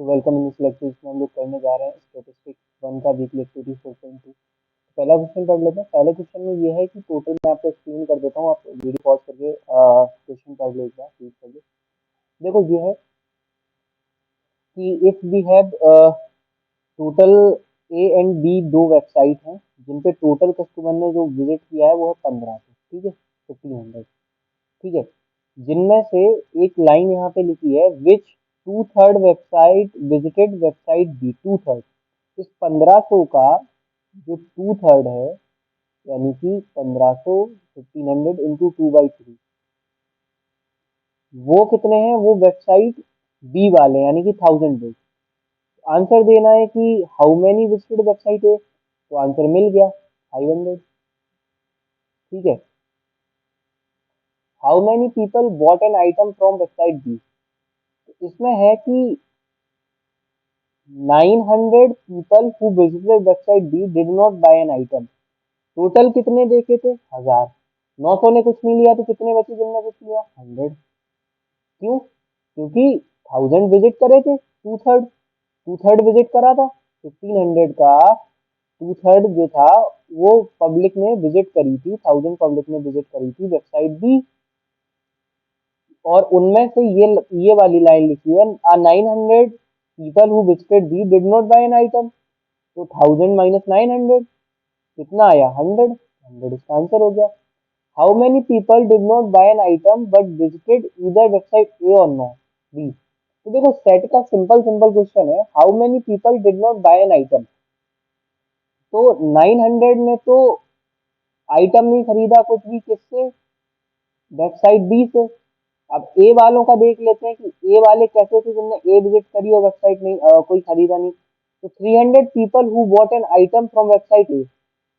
तो welcome in this lecture इसमें हम लोग करने जा रहे हैं स्टैटिस्टिक्स 1 का वीकली एक्टिविटी 4.2। पहला क्वेश्चन पढ़ लेते हैं। पहले क्वेश्चन में ये है कि टोटल मैं आपको एक्सप्लेन कर देता हूँ, आप वीडियो पॉज करके क्वेश्चन पढ़ लो, एक बार रीड कर लो। देखो ये है कि if we have total A and B, दो वेबसाइट हैं जिन पे टोटल कस्टमर ने जो विजिट किया है वो है 1500, ठीक है, 1500, ठीक है। जिनमें से एक लाइन यहाँ पे लिखी है which two third website visited website b, two third. इस 1500 का जो टू थर्ड है, यानी कि 1500 1500 इंटू 2/3, वो कितने हैं? वो वेबसाइट बी वाले, यानी कि 1000 बेस। आंसर देना है कि हाउ मेनी विजिटेड वेबसाइट है, तो आंसर मिल गया 500, ठीक है। How many people bought an item from website B, इसमें है कि 900 people who visited website B did not buy an item। Total कितने देखे थे? 1000। 900 ने कुछ नहीं लिया तो कितने बचे जिनने कुछ लिया? 100। क्यों? क्योंकि 1000 विजिट करे थे, टू थर्ड विजिट करा था। 1500 का टू थर्ड जो था वो पब्लिक ने विजिट करी थी, 1000 पब्लिक ने विजिट करी थी वेबसाइट बी, और उनमें से ये वाली लाइन लिखी है 900 people who visited B did not buy an item। तो 1000 माइनस 900 कितना आया? 100। 100 इसका आंसर हो गया। How many people did not buy an item but visited either website A और नो बी। तो देखो सेट का सिंपल सिंपल क्वेश्चन है, how many people did not buy an item. तो 900 ने तो आइटम नहीं खरीदा कुछ भी, किससे? वेबसाइट बी से। अब ए वालों का देख लेते हैं कि ए वाले कैसे थे जिनने ए विजिट करी और वेबसाइट नहीं कोई खरीदा नहीं। तो 300 people who bought an item from website ए,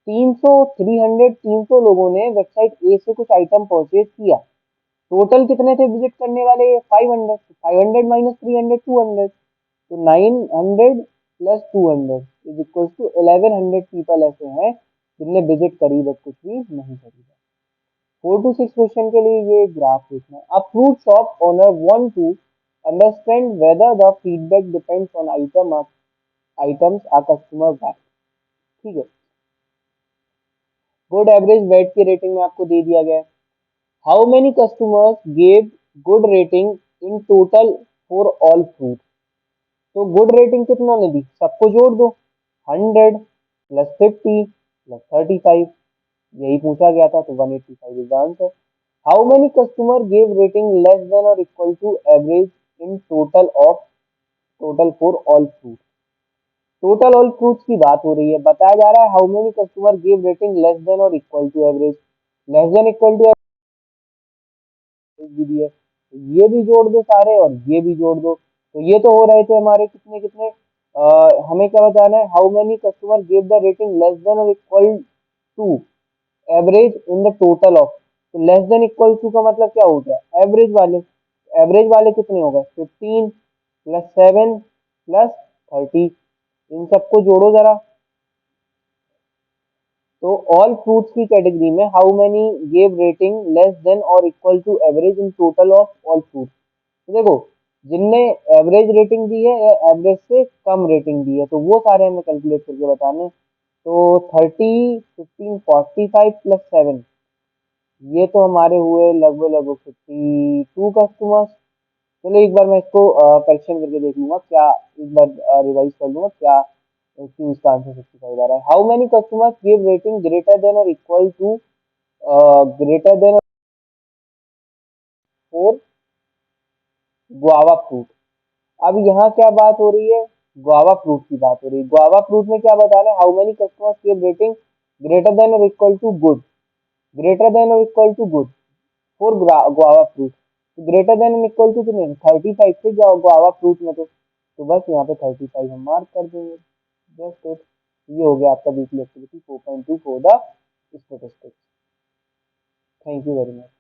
300 लोगों ने वेबसाइट ए से कुछ आइटम परचेज किया। टोटल कितने थे विजिट करने वाले? 500। 500 माइनस 300, 200। तो 900 plus 200 is equal to 1100 people ऐसे हैं जिनने विजिट करी बट कुछ भी नहीं खरीदा। 4 to 6 क्वेश्चन के लिए ये ग्राफ देखना है। A fruit shop owner want to understand whether the feedback depends on items a customer buy, ठीक है। गुड एवरेज वेट की रेटिंग में आपको दे दिया गया है। How many customers gave good rating in total for all fruit. तो गुड रेटिंग कितनों ने दी? सबको जोड़ दो, 100 प्लस 50 प्लस 35, यही पूछा गया था, तो 185 is the answer. How many customer gave rating less than और equal to average in total for all fruit. Total all fruits की बात हो रही है, बताया जा रहा है how many customer give rating less than और equal to average. Less than equal to average भी दिया है, तो ये भी जोड़ दो सारे और ये भी जोड़ दो, तो ये तो हो रहे थे हमारे कितने कितने। हमें क्या बताना है? How many customer give the rating less than और equal to average in the total of. तो लेस देन इक्वल टू का मतलब क्या हो गया? एवरेज वाले कितने हो गए? 15 प्लस 7 प्लस 30, इन सबको जोड़ो जरा। तो ऑल फ्रूट्स की कैटेगरी में how many gave rating less than और equal to average in total of all fruits. तो देखो जिनने एवरेज रेटिंग दी है या एवरेज से कम रेटिंग दी है, तो वो सारे हमें कैलकुलेट करके बताने। तो 30 15 45 प्लस 7, ये तो हमारे हुए लगभग लगभग 52 कस्टमर्स। चलो एक बार मैं इसको करेक्शन करके देख लूंगा, क्या एक बार रिवाइज कर लूंगा क्या क्यों इसका आंसर 65 आ रहा है। How many customers give rating greater than और equal to greater than for guava fruit. अब यहाँ क्या बात हो रही है? गुआवा फ्रूट की बात हो रही है। गुआवा फ्रूट में क्या बता रहे हैं? How many customers give rating greater than और equal to good, greater than और equal to good for guava fruit. Greater than and equal to कितने? 35 से गुआवा फ्रूट में, तो बस यहाँ पे 35 हम मार्क कर देंगे। जस्ट इट, ये हो गया आपका weekly activity 4.2 for the statistics. Thank you very much.